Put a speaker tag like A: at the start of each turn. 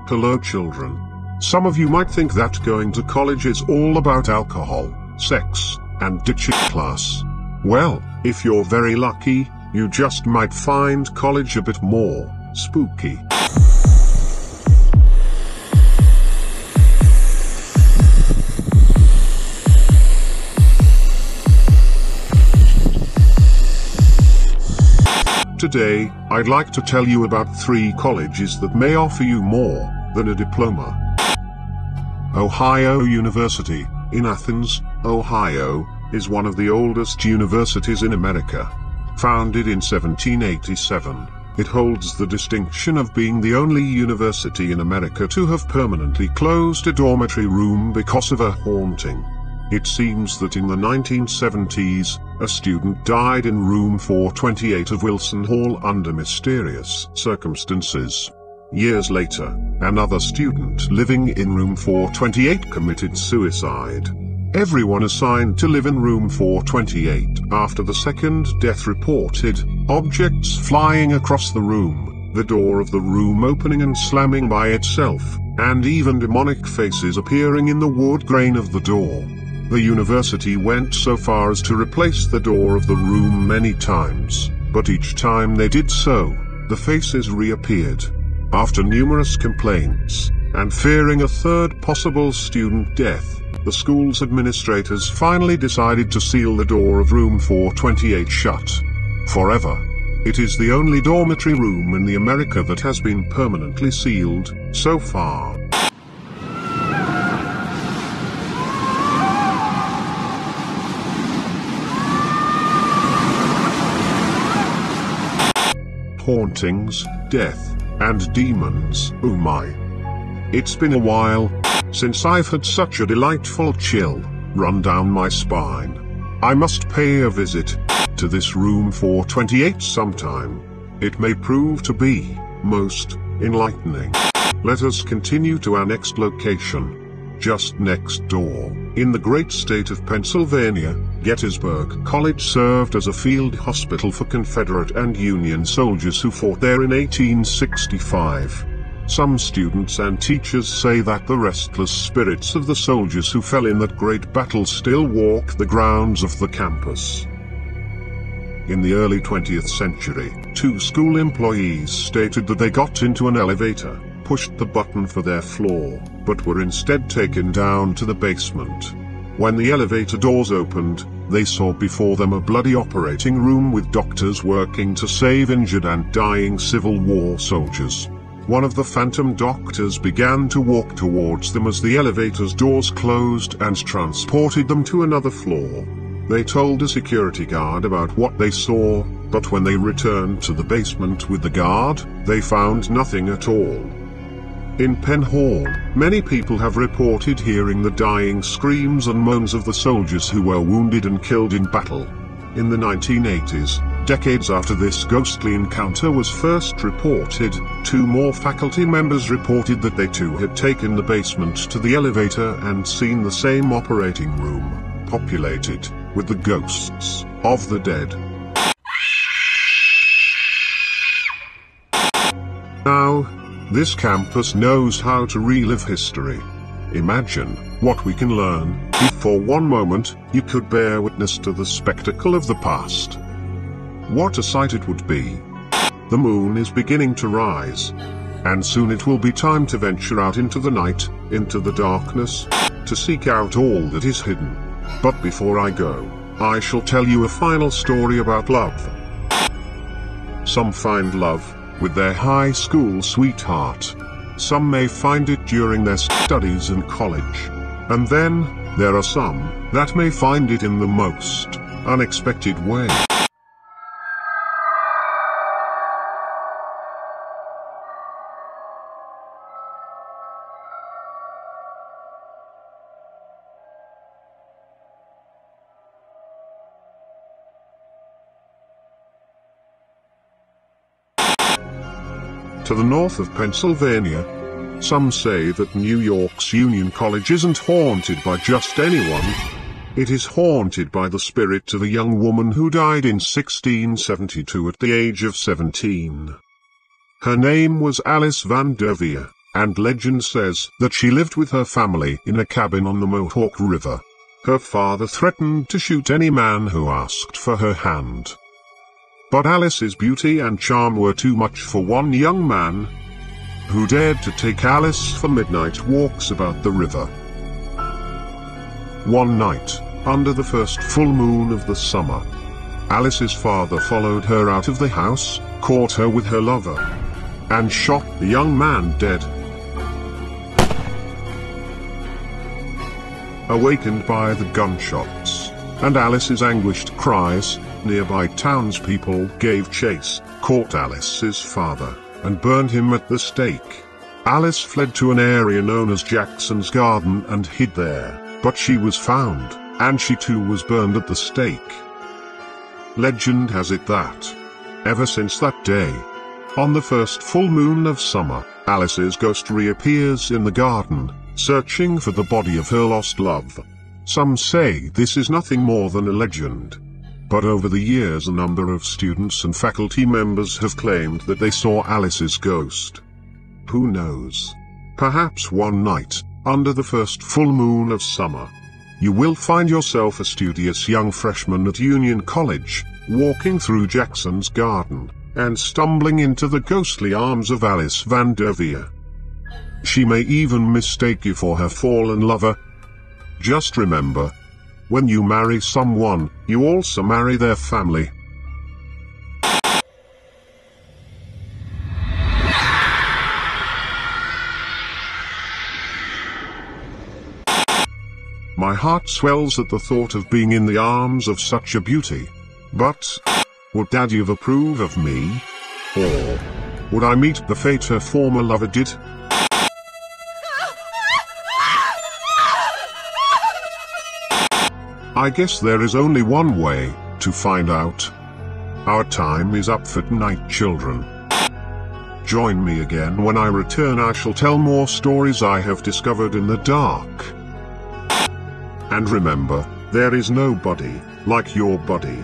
A: Hello children. Some of you might think that going to college is all about alcohol, sex, and ditching class. Well, if you're very lucky, you just might find college a bit more spooky. Today, I'd like to tell you about 3 colleges that may offer you more than a diploma. Ohio University, in Athens, Ohio, is one of the oldest universities in America. Founded in 1787, it holds the distinction of being the only university in America to have permanently closed a dormitory room because of a haunting. It seems that in the 1970s, a student died in room 428 of Wilson Hall under mysterious circumstances. Years later, another student living in room 428 committed suicide. Everyone assigned to live in room 428 after the second death reported objects flying across the room, the door of the room opening and slamming by itself, and even demonic faces appearing in the wood grain of the door. The university went so far as to replace the door of the room many times, but each time they did so, the faces reappeared. After numerous complaints, and fearing a third possible student death, the school's administrators finally decided to seal the door of room 428 shut forever. It is the only dormitory room in the America that has been permanently sealed so far. Hauntings, death, and demons. Oh my. It's been a while since I've had such a delightful chill run down my spine. I must pay a visit to this room 428 sometime. It may prove to be most enlightening. Let us continue to our next location. Just next door, in the great state of Pennsylvania, Gettysburg College served as a field hospital for Confederate and Union soldiers who fought there in 1865. Some students and teachers say that the restless spirits of the soldiers who fell in that great battle still walk the grounds of the campus. In the early 20th century, 2 school employees stated that they got into an elevator, pushed the button for their floor, but were instead taken down to the basement. When the elevator doors opened, they saw before them a bloody operating room with doctors working to save injured and dying Civil War soldiers. One of the phantom doctors began to walk towards them as the elevator's doors closed and transported them to another floor. They told a security guard about what they saw, but when they returned to the basement with the guard, they found nothing at all. In Penn Hall, many people have reported hearing the dying screams and moans of the soldiers who were wounded and killed in battle. In the 1980s, decades after this ghostly encounter was first reported, 2 more faculty members reported that they too had taken the basement to the elevator and seen the same operating room, populated with the ghosts of the dead. Now, this campus knows how to relive history. Imagine what we can learn if for one moment you could bear witness to the spectacle of the past. What a sight it would be. The moon is beginning to rise, and soon it will be time to venture out into the night, into the darkness, to seek out all that is hidden. But before I go, I shall tell you a final story about love. Some find love with their high school sweetheart. Some may find it during their studies in college. And then, there are some that may find it in the most unexpected way. To the north of Pennsylvania, some say that New York's Union College isn't haunted by just anyone. It is haunted by the spirit of a young woman who died in 1672 at the age of 17. Her name was Alice van der Veer, and legend says that she lived with her family in a cabin on the Mohawk River. Her father threatened to shoot any man who asked for her hand. But Alice's beauty and charm were too much for one young man, who dared to take Alice for midnight walks about the river. One night, under the first full moon of the summer, Alice's father followed her out of the house, caught her with her lover, and shot the young man dead. Awakened by the gunshots and Alice's anguished cries, nearby townspeople gave chase, caught Alice's father, and burned him at the stake. Alice fled to an area known as Jackson's Garden and hid there, but she was found, and she too was burned at the stake. Legend has it that, ever since that day, on the first full moon of summer, Alice's ghost reappears in the garden, searching for the body of her lost love. Some say this is nothing more than a legend, but over the years a number of students and faculty members have claimed that they saw Alice's ghost. Who knows? Perhaps one night, under the first full moon of summer, you will find yourself a studious young freshman at Union College, walking through Jackson's Garden, and stumbling into the ghostly arms of Alice Van Derveer. She may even mistake you for her fallen lover. Just remember, when you marry someone, you also marry their family. My heart swells at the thought of being in the arms of such a beauty. But would Daddy approve of me? Or would I meet the fate her former lover did? I guess there is only one way to find out. Our time is up for tonight, children. Join me again when I return. I shall tell more stories I have discovered in the dark. And remember, there is nobody like your body.